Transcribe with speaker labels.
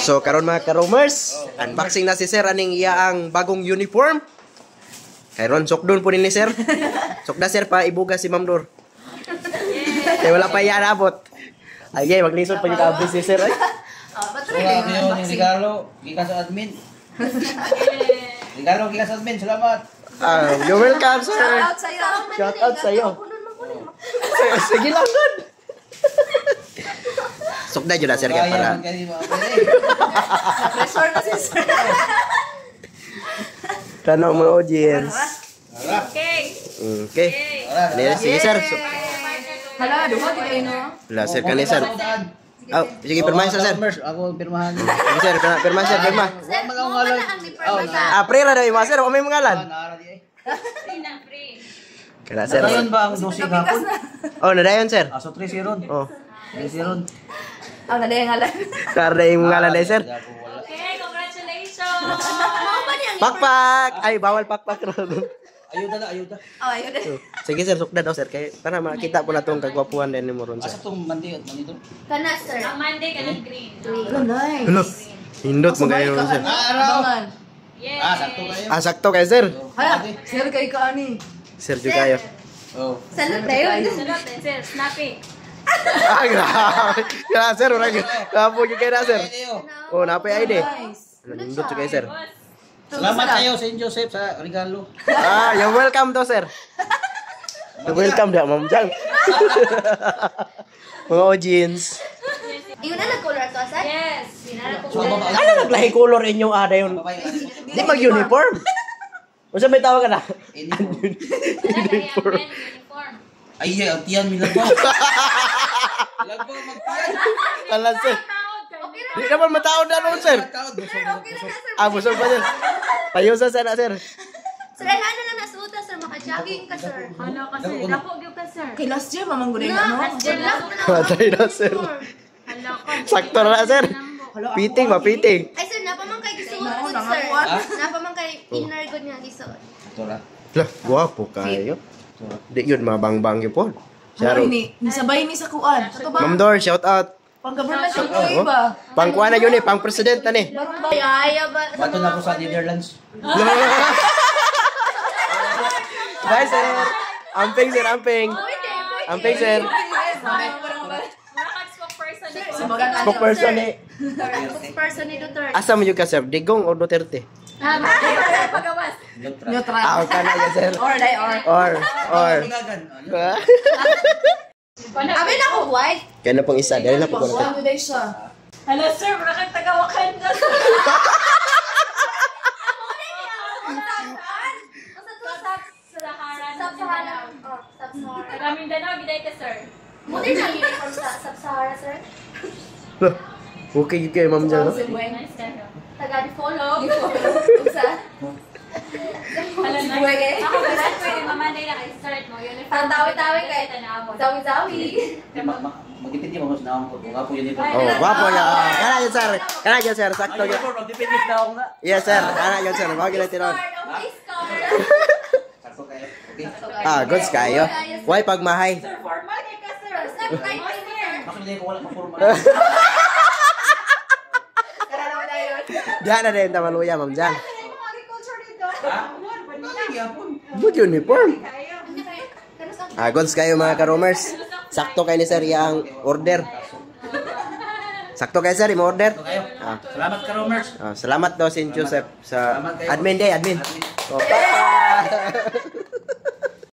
Speaker 1: So karon mga karomers, unboxing na si Sir aning iya ang bagong uniform. Kayron sukdon po ni Sir. Sukda Sir pa ibuga si Ma'am Dor. Kaya wala pa iya naabot. Ay, maglisod pa yung kabis si Sir.
Speaker 2: Patuloy na yung regalo, gikas sa admin. Regalo gikas sa admin, salamat.
Speaker 1: You're welcome, Sir.
Speaker 3: Shout out sa'yo.
Speaker 1: Shout out sa'yo. Sige lang, good. Sukda yun na, Sir. Kaya para.
Speaker 3: Na-pressure na si Sir.
Speaker 1: Tanong mo, audience.
Speaker 3: Okay.
Speaker 1: Okay. Sige, Sir.
Speaker 3: Hala, duha kita no.
Speaker 1: Wala, Sir. Kani, Sir. Sige, pirmahan sa Sir.
Speaker 2: Ako pirmahan.
Speaker 1: Sige, Sir. Pirma, Sir. Pirma.
Speaker 3: Sir, mo pa na ang ni-perma.
Speaker 1: Pre ra daw yung mga, Sir. O may mga ngalan.
Speaker 3: Free na, free.
Speaker 1: Kaya, Sir.
Speaker 2: Ayun ba ang dosing hapon?
Speaker 1: Oh, nadayon, Sir.
Speaker 2: Aso 3 siron.
Speaker 1: Oh.
Speaker 2: 3 siron.
Speaker 3: Ang naday ngalan.
Speaker 1: Karda yung mga ngalan, Sir.
Speaker 3: Okay, congratulations. Mo pa niyang
Speaker 1: Pakpak! Ay, bawal pakpak.
Speaker 2: Ayuda na, ayuda.
Speaker 3: Oh, ayun.
Speaker 1: Sige, Sir. Sukda daw, Sir. Kaya para makita po na itong kagwapuhan din ni Moron, Sir.
Speaker 2: Asa tong mandi at manito?
Speaker 3: Kana, Sir. Ang Monday ka ng green. Nice.
Speaker 1: Hello. Hindot mo kayo, Sir.
Speaker 2: Araw.
Speaker 3: Yes.
Speaker 2: Sakto kayo.
Speaker 1: Sakto kayo, Sir.
Speaker 3: Hala, Sir kay ka ani.
Speaker 1: Sir, dyo kayo.
Speaker 2: Oh.
Speaker 3: Salute tayo. Salute, Sir. Snappy.
Speaker 1: Grabe. Grabe, Sir. Grabe yung kayo na, Sir. Oh, napay ID.
Speaker 3: Nice.
Speaker 1: Hindot siya kayo, Sir.
Speaker 2: Salamat kayo Saint Joseph sa regalo.
Speaker 1: You're welcome to, Sir. You're welcome daw, Ma'am Jang. Mga audience.
Speaker 3: Iyon na nag-color to, Sir? Yes.
Speaker 1: Ano naglahi color inyong ada yun? Di mag-uniform. O sa may tawag ka na?
Speaker 3: Uniform.
Speaker 2: Ay, ang tiyan milagbo. Milagbo magtiyan.
Speaker 1: Kalan, Sir. Di naman mataod na noon, Sir. Busog pa, Sir. Tayo sa sana, Sir.
Speaker 3: Sir, ano lang nasuta, Sir? Maka-jogging ka, Sir.
Speaker 4: Hala ka, Sir. Dako gyud ka, Sir.
Speaker 3: Kay last year, mamangguday na, no? Last year lang.
Speaker 1: Matay na, Sir.
Speaker 4: Hala ka.
Speaker 1: Sakto na, Sir. Piting ba, piting.
Speaker 3: Ay, Sir, napamang kay gisuot good, Sir. Napamang kay inner good nga gisuot.
Speaker 2: Ito na.
Speaker 1: Lah, guwapo kayo. Di yun, mabangbang yun po.
Speaker 5: Ano ini? Nisabay ni sa kuan. Sa ba?
Speaker 1: Ma'am Dor, shout out.
Speaker 5: Pang-government ko iba.
Speaker 1: Pangkuha na yun eh, pang president na eh.
Speaker 3: Ay, ba?
Speaker 2: Bato na ako sa Netherlands.
Speaker 1: Bye, Sir. Amping, Sir, amping. Amping, Sir. Spokesperson eh.
Speaker 3: Spokesperson ni Duterte.
Speaker 1: Asa mo yung ka, Sir? Digong o Duterte?
Speaker 3: Pagawas.
Speaker 5: Neutral.
Speaker 1: Ka na yan, Sir.
Speaker 5: Or die or.
Speaker 1: Or.
Speaker 3: Abi na ako white.
Speaker 1: Kaya na pong isa. Dahil na po ko natin.
Speaker 5: Ano day siya?
Speaker 4: Hala, Sir. Marakang tagawakan ka, Sir.
Speaker 3: Sub-Sahara. Sub-Sahara.
Speaker 4: Taga Mindanao, giday ka, Sir.
Speaker 3: Muna na uniform sa Sub-Sahara, Sir.
Speaker 1: Okay, okay, Ma'am Jan.
Speaker 4: Nice kayo.
Speaker 3: Taga-Dipolog. Sa?
Speaker 4: Hala, nice. Ako ba, pwede mamanday na kay start mo. Uniform.
Speaker 3: Ang tawi-tawi kay Zawi-Zawi.
Speaker 2: Magdipindi mo sa naong ko. Nga po yun ito.
Speaker 1: Oh, guwapo yan. Kana yun, Sir. Kana yun, Sir. Sakto yun.
Speaker 2: Magdipindi na ako nga.
Speaker 1: Yes, Sir. Kana yun, Sir. Mga gila tinon.
Speaker 2: Sakto kayo. Okay.
Speaker 1: Goods kayo. Why pagmahay?
Speaker 4: Formal kay ka, Sir.
Speaker 2: Bakit hindi ko wala kang formal?
Speaker 1: Diyan na rin tamaluya, Ma'am Jan.
Speaker 2: Ha? Ano yapon?
Speaker 1: Good uniform. Goods kayo mga karomers. Sakto kayo ni Sir yung order. Sakto kayo, Sir, yung order.
Speaker 2: Kayo. Salamat ka, Romers.
Speaker 1: Salamat daw, Saint Joseph, sa admin day, admin.
Speaker 2: Admin.
Speaker 1: Okay.